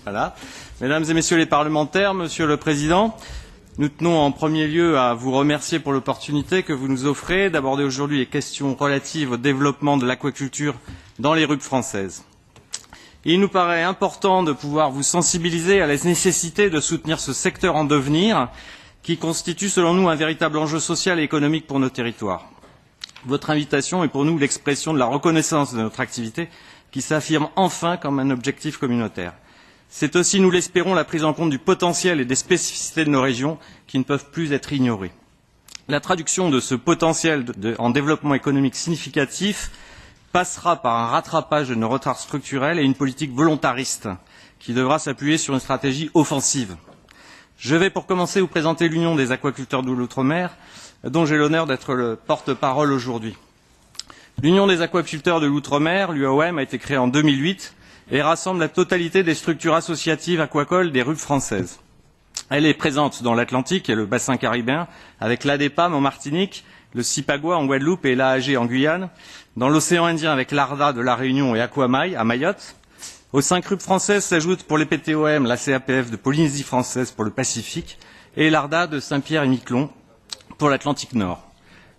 Voilà. Mesdames et messieurs les parlementaires, Monsieur le Président, nous tenons en premier lieu à vous remercier pour l'opportunité que vous nous offrez d'aborder aujourd'hui les questions relatives au développement de l'aquaculture dans les RUP françaises. Il nous paraît important de pouvoir vous sensibiliser à la nécessité de soutenir ce secteur en devenir qui constitue selon nous un véritable enjeu social et économique pour nos territoires. Votre invitation est pour nous l'expression de la reconnaissance de notre activité qui s'affirme enfin comme un objectif communautaire. C'est aussi, nous l'espérons, la prise en compte du potentiel et des spécificités de nos régions qui ne peuvent plus être ignorées. La traduction de ce potentiel en développement économique significatif passera par un rattrapage de nos retards structurels et une politique volontariste qui devra s'appuyer sur une stratégie offensive. Je vais pour commencer vous présenter l'Union des aquaculteurs de l'Outre-mer, dont j'ai l'honneur d'être le porte-parole aujourd'hui. L'Union des aquaculteurs de l'Outre-mer, l'UAOM, a été créée en 2008 et rassemble la totalité des structures associatives aquacoles des RUP françaises. Elle est présente dans l'Atlantique et le bassin caribéen, avec l'ADEPAM en Martinique, le CIPAGUA en Guadeloupe et l'AAG en Guyane, dans l'océan Indien avec l'ARDA de la Réunion et Aquamai à Mayotte. Aux 5 RUP françaises s'ajoute pour les PTOM la CAPF de Polynésie française pour le Pacifique et l'ARDA de Saint-Pierre-et-Miquelon pour l'Atlantique Nord.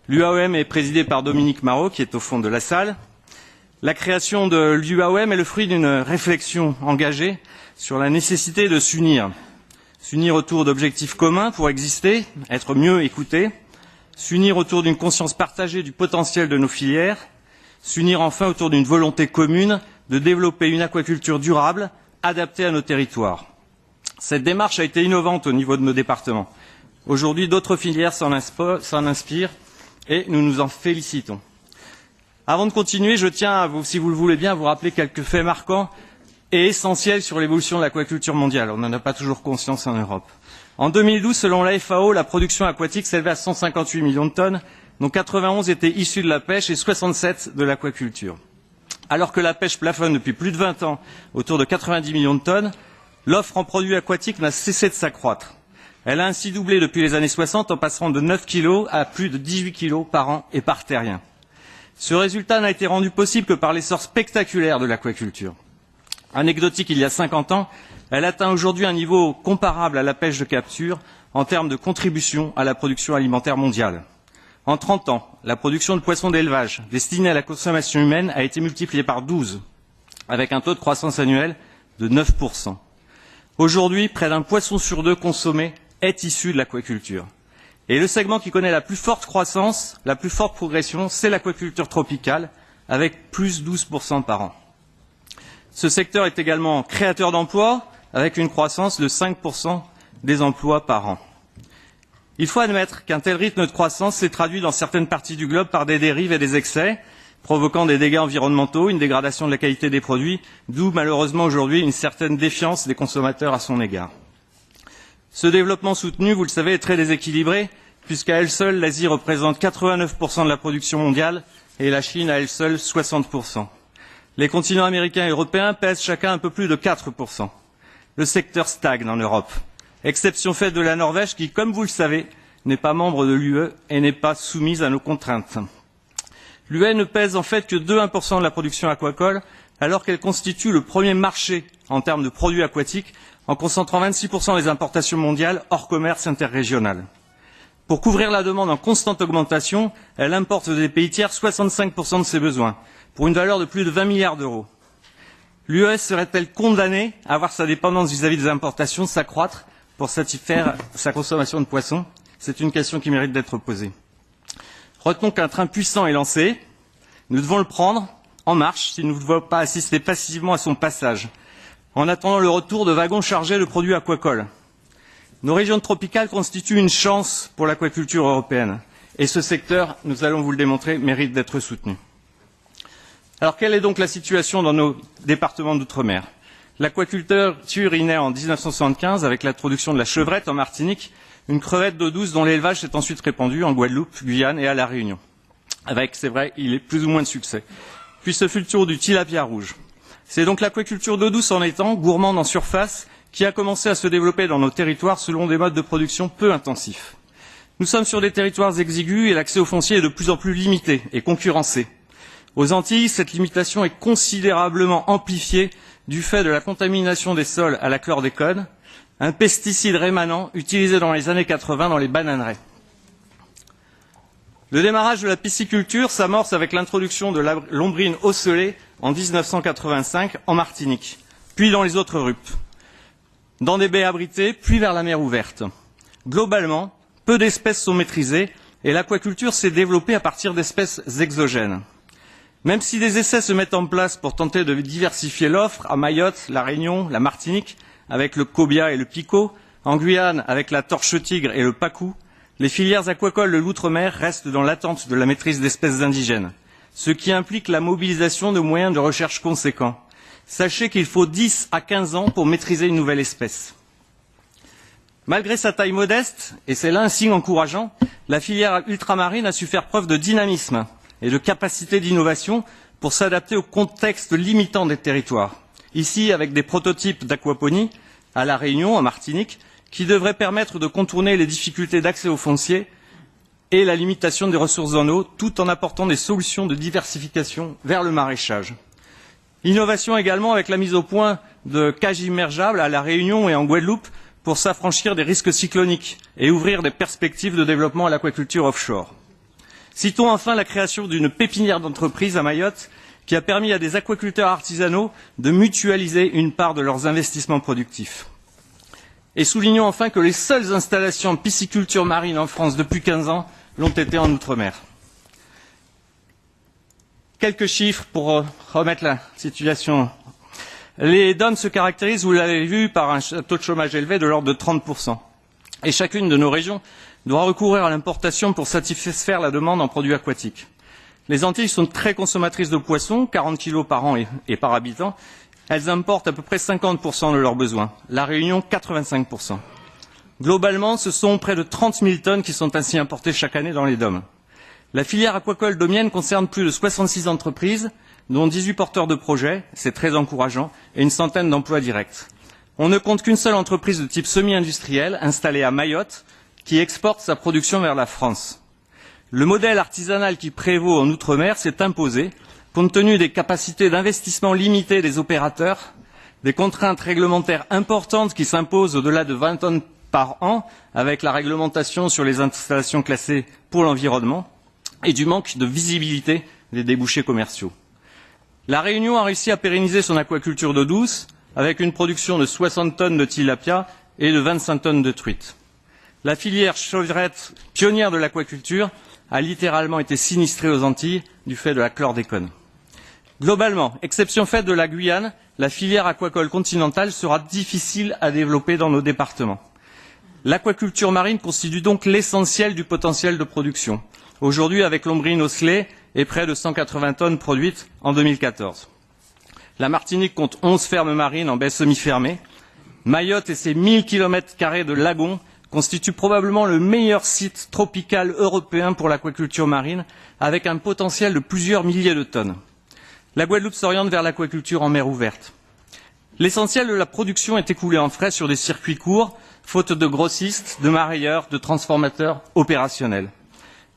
L'UAOM est présidée par Dominique Marot, qui est au fond de la salle. La création de l'UAOM est le fruit d'une réflexion engagée sur la nécessité de s'unir. S'unir autour d'objectifs communs pour exister, être mieux écoutés, s'unir autour d'une conscience partagée du potentiel de nos filières, s'unir enfin autour d'une volonté commune de développer une aquaculture durable, adaptée à nos territoires. Cette démarche a été innovante au niveau de nos départements. Aujourd'hui, d'autres filières s'en inspirent et nous nous en félicitons. Avant de continuer, je tiens à vous, si vous le voulez bien, à vous rappeler quelques faits marquants et essentiels sur l'évolution de l'aquaculture mondiale. On n'en a pas toujours conscience en Europe. En 2012, selon la FAO, la production aquatique s'élevait à 158 millions de tonnes, dont 91 étaient issues de la pêche et 67 de l'aquaculture. Alors que la pêche plafonne depuis plus de 20 ans autour de 90 millions de tonnes, l'offre en produits aquatiques n'a cessé de s'accroître. Elle a ainsi doublé depuis les années 60 en passant de 9 kilos à plus de 18 kilos par an et par terrien. Ce résultat n'a été rendu possible que par l'essor spectaculaire de l'aquaculture. Anecdotique, il y a 50 ans, elle atteint aujourd'hui un niveau comparable à la pêche de capture en termes de contribution à la production alimentaire mondiale. En 30 ans, la production de poissons d'élevage destinée à la consommation humaine a été multipliée par 12, avec un taux de croissance annuel de 9%. Aujourd'hui, près d'un poisson sur 2 consommé est issu de l'aquaculture. Et le segment qui connaît la plus forte croissance, la plus forte progression, c'est l'aquaculture tropicale, avec plus 12% par an. Ce secteur est également créateur d'emplois, avec une croissance de 5% des emplois par an. Il faut admettre qu'un tel rythme de croissance s'est traduit dans certaines parties du globe par des dérives et des excès, provoquant des dégâts environnementaux, une dégradation de la qualité des produits, d'où malheureusement aujourd'hui une certaine défiance des consommateurs à son égard. Ce développement soutenu, vous le savez, est très déséquilibré, puisqu'à elle seule, l'Asie représente 89% de la production mondiale et la Chine à elle seule 60%. Les continents américains et européens pèsent chacun un peu plus de 4%. Le secteur stagne en Europe, exception faite de la Norvège qui, comme vous le savez, n'est pas membre de l'UE et n'est pas soumise à nos contraintes. L'UE ne pèse en fait que 1% de la production aquacole, alors qu'elle constitue le premier marché en termes de produits aquatiques, en concentrant 26% des importations mondiales hors commerce interrégional. Pour couvrir la demande en constante augmentation, elle importe des pays tiers 65% de ses besoins, pour une valeur de plus de 20 milliards d'euros. L'UE serait-elle condamnée à voir sa dépendance vis-à-vis des importations s'accroître pour satisfaire sa consommation de poissons? C'est une question qui mérite d'être posée. Retenons qu'un train puissant est lancé. Nous devons le prendre en marche si nous ne voulons pas assister passivement à son passage, en attendant le retour de wagons chargés de produits aquacoles. Nos régions tropicales constituent une chance pour l'aquaculture européenne. Et ce secteur, nous allons vous le démontrer, mérite d'être soutenu. Alors, quelle est donc la situation dans nos départements d'outre-mer? L'aquaculture y naît en 1975 avec l'introduction de la chevrette en Martinique, une crevette d'eau douce dont l'élevage s'est ensuite répandu en Guadeloupe, Guyane et à La Réunion. Avec, c'est vrai, il est plus ou moins de succès. Puis ce fut le tour du tilapia rouge. C'est donc l'aquaculture d'eau douce en étang, gourmande en surface, qui a commencé à se développer dans nos territoires selon des modes de production peu intensifs. Nous sommes sur des territoires exigus et l'accès au foncier est de plus en plus limité et concurrencé. Aux Antilles, cette limitation est considérablement amplifiée du fait de la contamination des sols à la chlordécone, un pesticide rémanent utilisé dans les années 80 dans les bananeraies. Le démarrage de la pisciculture s'amorce avec l'introduction de l'ombrine ocellée en 1985 en Martinique, puis dans les autres RUP, dans des baies abritées, puis vers la mer ouverte. Globalement, peu d'espèces sont maîtrisées et l'aquaculture s'est développée à partir d'espèces exogènes. Même si des essais se mettent en place pour tenter de diversifier l'offre à Mayotte, la Réunion, la Martinique, avec le cobia et le picot, en Guyane avec la torche-tigre et le pacou, les filières aquacoles de l'outre-mer restent dans l'attente de la maîtrise d'espèces indigènes, ce qui implique la mobilisation de moyens de recherche conséquents. Sachez qu'il faut 10 à 15 ans pour maîtriser une nouvelle espèce. Malgré sa taille modeste, et c'est là un signe encourageant, la filière ultramarine a su faire preuve de dynamisme et de capacité d'innovation pour s'adapter au contexte limitant des territoires. Ici, avec des prototypes d'aquaponie, à La Réunion, en Martinique, qui devraient permettre de contourner les difficultés d'accès au foncier et la limitation des ressources en eau, tout en apportant des solutions de diversification vers le maraîchage. Innovation également avec la mise au point de cages immergeables à La Réunion et en Guadeloupe pour s'affranchir des risques cycloniques et ouvrir des perspectives de développement à l'aquaculture offshore. Citons enfin la création d'une pépinière d'entreprise à Mayotte qui a permis à des aquaculteurs artisanaux de mutualiser une part de leurs investissements productifs. Et soulignons enfin que les seules installations en pisciculture marine en France depuis 15 ans l'ont été en Outre-mer. Quelques chiffres pour remettre la situation. Les DOM se caractérisent, vous l'avez vu, par un taux de chômage élevé de l'ordre de 30%. Et chacune de nos régions doit recourir à l'importation pour satisfaire la demande en produits aquatiques. Les Antilles sont très consommatrices de poissons, 40 kg par an et par habitant. Elles importent à peu près 50% de leurs besoins. La Réunion, 85%. Globalement, ce sont près de 30 000 tonnes qui sont ainsi importées chaque année dans les DOM. La filière aquacole domienne concerne plus de 66 entreprises, dont 18 porteurs de projets, c'est très encourageant, et une centaine d'emplois directs. On ne compte qu'une seule entreprise de type semi-industriel, installée à Mayotte, qui exporte sa production vers la France. Le modèle artisanal qui prévaut en Outre-mer s'est imposé, compte tenu des capacités d'investissement limitées des opérateurs, des contraintes réglementaires importantes qui s'imposent au-delà de 20 tonnes par an, avec la réglementation sur les installations classées pour l'environnement, et du manque de visibilité des débouchés commerciaux. La Réunion a réussi à pérenniser son aquaculture d'eau douce, avec une production de 60 tonnes de tilapia et de 25 tonnes de truites. La filière chevrette, pionnière de l'aquaculture, a littéralement été sinistrée aux Antilles du fait de la chlordécone. Globalement, exception faite de la Guyane, la filière aquacole continentale sera difficile à développer dans nos départements. L'aquaculture marine constitue donc l'essentiel du potentiel de production. Aujourd'hui, avec l'ombrine ocellée et près de 180 tonnes produites en 2014. La Martinique compte 11 fermes marines en baie semi-fermée. Mayotte et ses 1000 km² de lagons constituent probablement le meilleur site tropical européen pour l'aquaculture marine, avec un potentiel de plusieurs milliers de tonnes. La Guadeloupe s'oriente vers l'aquaculture en mer ouverte. L'essentiel de la production est écoulé en frais sur des circuits courts, faute de grossistes, de marailleurs, de transformateurs opérationnels.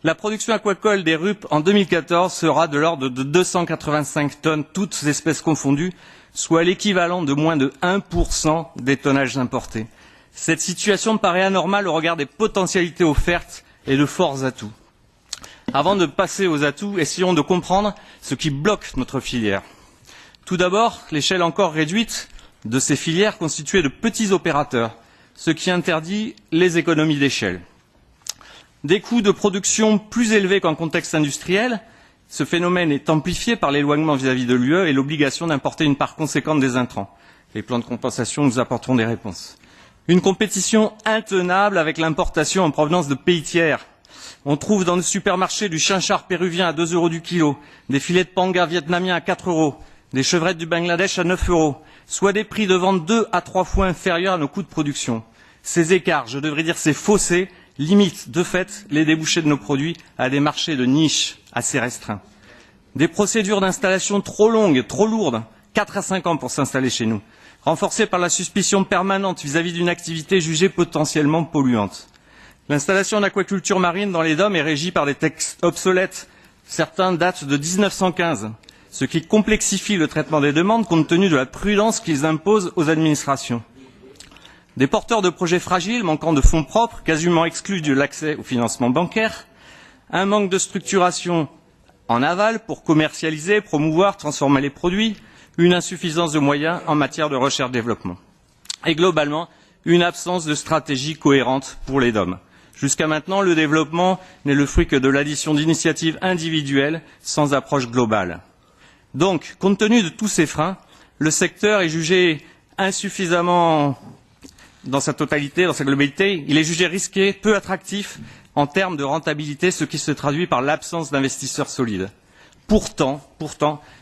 La production aquacole des RUP en 2014 sera de l'ordre de 285 tonnes, toutes espèces confondues, soit l'équivalent de moins de 1% des tonnages importés. Cette situation paraît anormale au regard des potentialités offertes et de forts atouts. Avant de passer aux atouts, essayons de comprendre ce qui bloque notre filière. Tout d'abord, l'échelle encore réduite de ces filières constituée de petits opérateurs, ce qui interdit les économies d'échelle. Des coûts de production plus élevés qu'en contexte industriel, ce phénomène est amplifié par l'éloignement vis-à-vis de l'UE et l'obligation d'importer une part conséquente des intrants. Les plans de compensation nous apporteront des réponses. Une compétition intenable avec l'importation en provenance de pays tiers. On trouve dans nos supermarchés du chinchard péruvien à 2 € du kilo, des filets de panga vietnamiens à 4 €, des chevrettes du Bangladesh à 9 €, soit des prix de vente 2 à 3 fois inférieurs à nos coûts de production. Ces écarts, je devrais dire ces fossés, limitent de fait les débouchés de nos produits à des marchés de niche assez restreints. Des procédures d'installation trop longues, trop lourdes, 4 à 5 ans pour s'installer chez nous, renforcées par la suspicion permanente vis-à-vis d'une activité jugée potentiellement polluante. L'installation d'aquaculture marine dans les DOM est régie par des textes obsolètes. Certains datent de 1915. ce qui complexifie le traitement des demandes compte tenu de la prudence qu'ils imposent aux administrations. Des porteurs de projets fragiles, manquant de fonds propres, quasiment exclus de l'accès au financement bancaire, un manque de structuration en aval pour commercialiser, promouvoir, transformer les produits, une insuffisance de moyens en matière de recherche-développement. Et globalement, une absence de stratégie cohérente pour les DOM. Jusqu'à maintenant, le développement n'est le fruit que de l'addition d'initiatives individuelles sans approche globale. Donc, compte tenu de tous ces freins, le secteur est jugé insuffisamment dans sa totalité, dans sa globalité. Il est jugé risqué, peu attractif en termes de rentabilité, ce qui se traduit par l'absence d'investisseurs solides. Pourtant,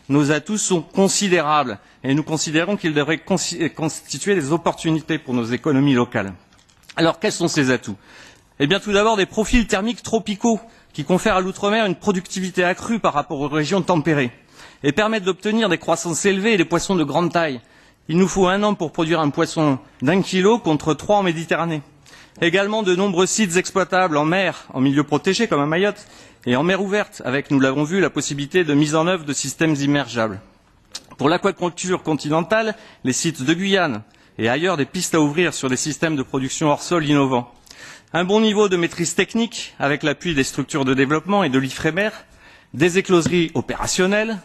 nos atouts sont considérables et nous considérons qu'ils devraient constituer des opportunités pour nos économies locales. Alors, quels sont ces atouts? Eh bien, tout d'abord, des profils thermiques tropicaux qui confèrent à l'outre-mer une productivité accrue par rapport aux régions tempérées et permettent d'obtenir des croissances élevées et des poissons de grande taille. Il nous faut 1 an pour produire un poisson d'1 kilo contre 3 en Méditerranée. Également de nombreux sites exploitables en mer, en milieu protégé comme à Mayotte, et en mer ouverte, avec, nous l'avons vu, la possibilité de mise en œuvre de systèmes immergeables. Pour l'aquaculture continentale, les sites de Guyane et ailleurs des pistes à ouvrir sur des systèmes de production hors sol innovants. Un bon niveau de maîtrise technique avec l'appui des structures de développement et de l'IFREMER, des écloseries opérationnelles,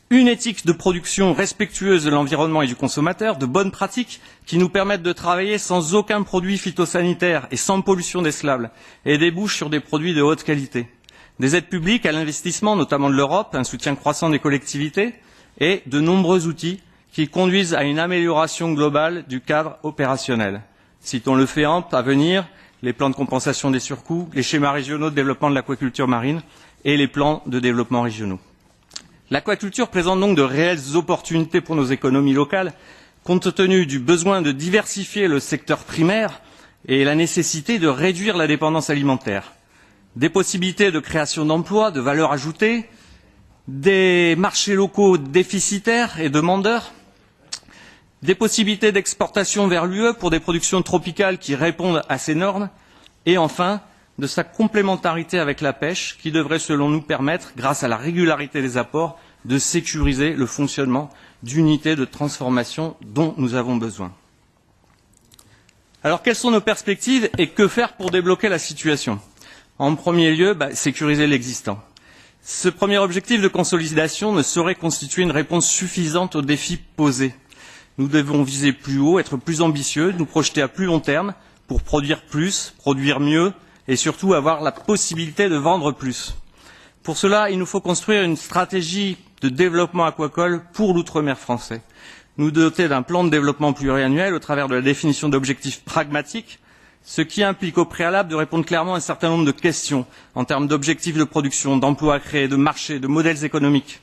une éthique de production respectueuse de l'environnement et du consommateur, de bonnes pratiques qui nous permettent de travailler sans aucun produit phytosanitaire et sans pollution des slables et débouchent sur des produits de haute qualité. Des aides publiques à l'investissement, notamment de l'Europe, un soutien croissant des collectivités et de nombreux outils qui conduisent à une amélioration globale du cadre opérationnel. Citons le FEAMP à venir, les plans de compensation des surcoûts, les schémas régionaux de développement de l'aquaculture marine et les plans de développement régionaux. L'aquaculture présente donc de réelles opportunités pour nos économies locales, compte tenu du besoin de diversifier le secteur primaire et la nécessité de réduire la dépendance alimentaire. Des possibilités de création d'emplois, de valeur ajoutée, des marchés locaux déficitaires et demandeurs, des possibilités d'exportation vers l'UE pour des productions tropicales qui répondent à ces normes, et enfin, de sa complémentarité avec la pêche qui devrait, selon nous, permettre, grâce à la régularité des apports, de sécuriser le fonctionnement d'unités de transformation dont nous avons besoin. Alors, quelles sont nos perspectives et que faire pour débloquer la situation? En premier lieu, sécuriser l'existant. Ce premier objectif de consolidation ne saurait constituer une réponse suffisante aux défis posés. Nous devons viser plus haut, être plus ambitieux, nous projeter à plus long terme pour produire plus, produire mieux et surtout avoir la possibilité de vendre plus. Pour cela, il nous faut construire une stratégie de développement aquacole pour l'outre-mer français. Nous doter d'un plan de développement pluriannuel au travers de la définition d'objectifs pragmatiques, ce qui implique au préalable de répondre clairement à un certain nombre de questions en termes d'objectifs de production, d'emplois créés, de marchés, de modèles économiques.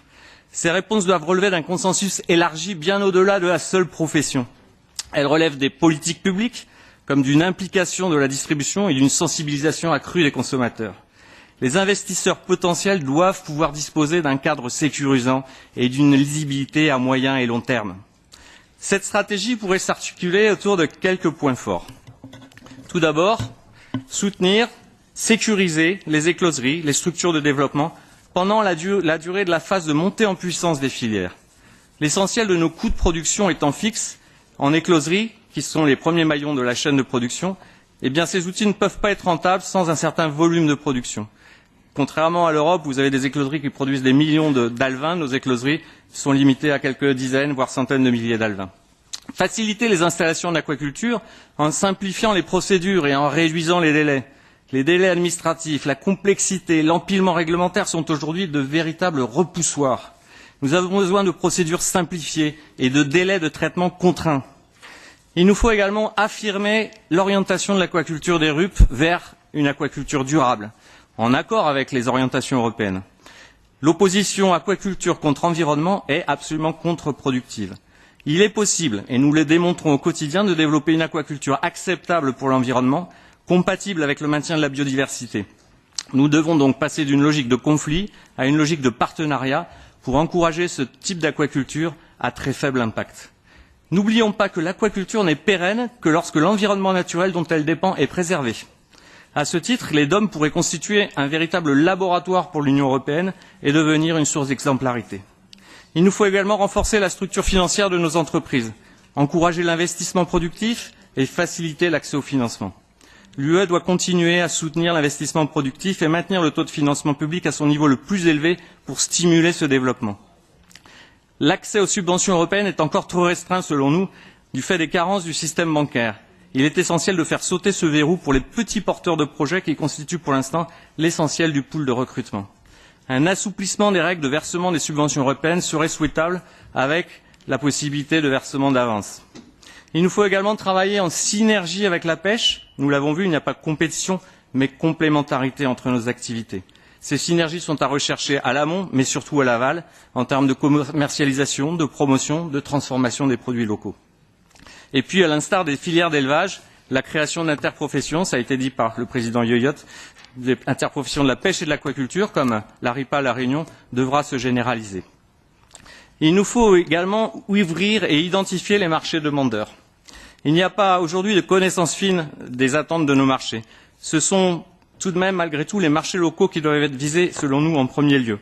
Ces réponses doivent relever d'un consensus élargi bien au-delà de la seule profession. Elles relèvent des politiques publiques, comme d'une implication de la distribution et d'une sensibilisation accrue des consommateurs. Les investisseurs potentiels doivent pouvoir disposer d'un cadre sécurisant et d'une lisibilité à moyen et long terme. Cette stratégie pourrait s'articuler autour de quelques points forts. Tout d'abord, soutenir, sécuriser les écloseries, les structures de développement pendant la durée de la phase de montée en puissance des filières. L'essentiel de nos coûts de production étant fixe, en écloserie, qui sont les premiers maillons de la chaîne de production, eh bien ces outils ne peuvent pas être rentables sans un certain volume de production. Contrairement à l'Europe, vous avez des écloseries qui produisent des millions d'alevins, nos écloseries sont limitées à quelques dizaines, voire centaines de milliers d'alevins. Faciliter les installations d'aquaculture en simplifiant les procédures et en réduisant les délais. Les délais administratifs, la complexité, l'empilement réglementaire sont aujourd'hui de véritables repoussoirs. Nous avons besoin de procédures simplifiées et de délais de traitement contraints. Il nous faut également affirmer l'orientation de l'aquaculture des RUP vers une aquaculture durable, en accord avec les orientations européennes. L'opposition aquaculture contre environnement est absolument contre-productive. Il est possible, et nous le démontrons au quotidien, de développer une aquaculture acceptable pour l'environnement, compatible avec le maintien de la biodiversité. Nous devons donc passer d'une logique de conflit à une logique de partenariat pour encourager ce type d'aquaculture à très faible impact. N'oublions pas que l'aquaculture n'est pérenne que lorsque l'environnement naturel dont elle dépend est préservé. À ce titre, les DOM pourraient constituer un véritable laboratoire pour l'Union européenne et devenir une source d'exemplarité. Il nous faut également renforcer la structure financière de nos entreprises, encourager l'investissement productif et faciliter l'accès au financement. L'UE doit continuer à soutenir l'investissement productif et maintenir le taux de financement public à son niveau le plus élevé pour stimuler ce développement. L'accès aux subventions européennes est encore trop restreint, selon nous, du fait des carences du système bancaire. Il est essentiel de faire sauter ce verrou pour les petits porteurs de projets qui constituent pour l'instant l'essentiel du pool de recrutement. Un assouplissement des règles de versement des subventions européennes serait souhaitable avec la possibilité de versement d'avance. Il nous faut également travailler en synergie avec la pêche. Nous l'avons vu, il n'y a pas de compétition, mais complémentarité entre nos activités. Ces synergies sont à rechercher à l'amont, mais surtout à l'aval, en termes de commercialisation, de promotion, de transformation des produits locaux. Et puis, à l'instar des filières d'élevage, la création d'interprofessions, ça a été dit par le président Yoyot, des interprofessions de la pêche et de l'aquaculture, comme l'ARIPA à La Réunion, devra se généraliser. Il nous faut également ouvrir et identifier les marchés demandeurs. Il n'y a pas aujourd'hui de connaissance fine des attentes de nos marchés. Ce sont tout de même, malgré tout, les marchés locaux qui doivent être visés, selon nous, en premier lieu.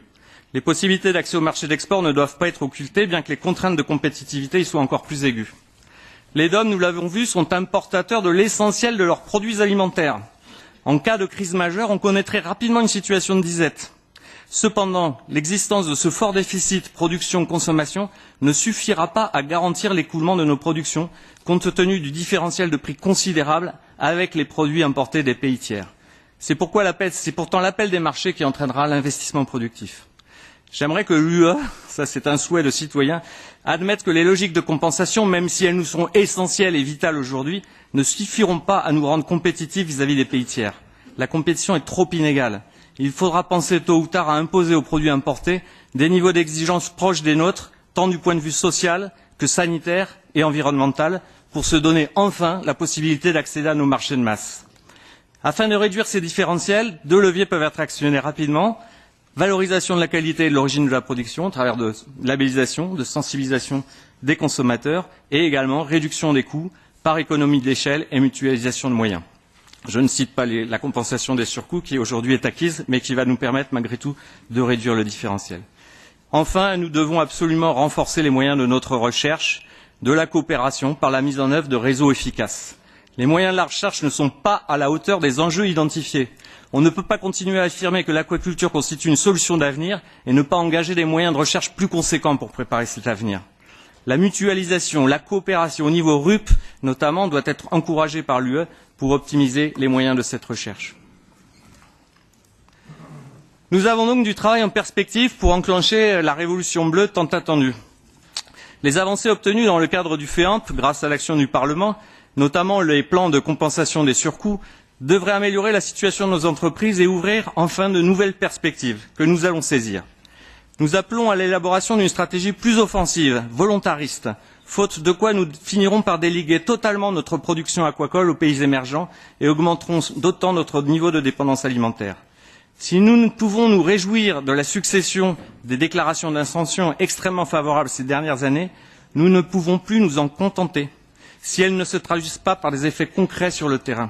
Les possibilités d'accès au marché d'export ne doivent pas être occultées, bien que les contraintes de compétitivité y soient encore plus aiguës. Les DOM, nous l'avons vu, sont importateurs de l'essentiel de leurs produits alimentaires. En cas de crise majeure, on connaîtrait rapidement une situation de disette. Cependant, l'existence de ce fort déficit production-consommation ne suffira pas à garantir l'écoulement de nos productions, compte tenu du différentiel de prix considérable avec les produits importés des pays tiers. C'est pourtant l'appel des marchés qui entraînera l'investissement productif. J'aimerais que l'UE, ça c'est un souhait de citoyen, admette que les logiques de compensation, même si elles nous sont essentielles et vitales aujourd'hui, ne suffiront pas à nous rendre compétitifs vis-à-vis des pays tiers. La compétition est trop inégale. Il faudra penser tôt ou tard à imposer aux produits importés des niveaux d'exigence proches des nôtres, tant du point de vue social que sanitaire et environnemental, pour se donner enfin la possibilité d'accéder à nos marchés de masse. Afin de réduire ces différentiels, 2 leviers peuvent être actionnés rapidement. Valorisation de la qualité et de l'origine de la production, à travers de labellisation, de sensibilisation des consommateurs, et également réduction des coûts par économie d'échelle et mutualisation de moyens. Je ne cite pas la compensation des surcoûts qui aujourd'hui est acquise, mais qui va nous permettre malgré tout de réduire le différentiel. Enfin, nous devons absolument renforcer les moyens de notre recherche, de la coopération par la mise en œuvre de réseaux efficaces. Les moyens de la recherche ne sont pas à la hauteur des enjeux identifiés. On ne peut pas continuer à affirmer que l'aquaculture constitue une solution d'avenir et ne pas engager des moyens de recherche plus conséquents pour préparer cet avenir. La mutualisation, la coopération au niveau RUP, notamment, doit être encouragée par l'UE pour optimiser les moyens de cette recherche. Nous avons donc du travail en perspective pour enclencher la révolution bleue tant attendue. Les avancées obtenues dans le cadre du FEAMP, grâce à l'action du Parlement, notamment les plans de compensation des surcoûts, devraient améliorer la situation de nos entreprises et ouvrir enfin de nouvelles perspectives que nous allons saisir. Nous appelons à l'élaboration d'une stratégie plus offensive, volontariste, faute de quoi nous finirons par déléguer totalement notre production aquacole aux pays émergents et augmenterons d'autant notre niveau de dépendance alimentaire. Si nous ne pouvons nous réjouir de la succession des déclarations d'intention extrêmement favorables ces dernières années, nous ne pouvons plus nous en contenter si elles ne se traduisent pas par des effets concrets sur le terrain.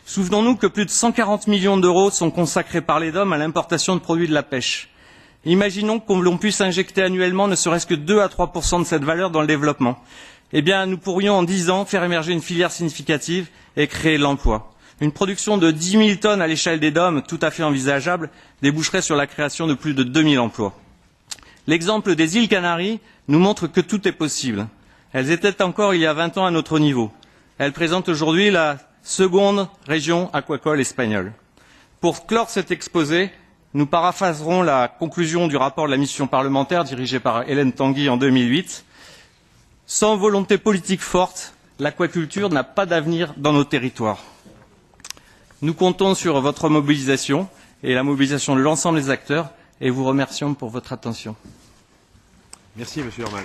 Souvenons-nous que plus de 140 millions d'euros sont consacrés par les DOM à l'importation de produits de la pêche. Imaginons que l'on puisse injecter annuellement ne serait-ce que 2 à 3% de cette valeur dans le développement. Eh bien, nous pourrions en 10 ans faire émerger une filière significative et créer de l'emploi. Une production de 10 000 tonnes à l'échelle des DOM, tout à fait envisageable, déboucherait sur la création de plus de 2 000 emplois. L'exemple des îles Canaries nous montre que tout est possible. Elles étaient encore il y a 20 ans à notre niveau. Elles présentent aujourd'hui la seconde région aquacole espagnole. Pour clore cet exposé, nous paraphraserons la conclusion du rapport de la mission parlementaire dirigée par Hélène Tanguy en 2008. Sans volonté politique forte, l'aquaculture n'a pas d'avenir dans nos territoires. Nous comptons sur votre mobilisation et la mobilisation de l'ensemble des acteurs et vous remercions pour votre attention. Merci, Monsieur Herman.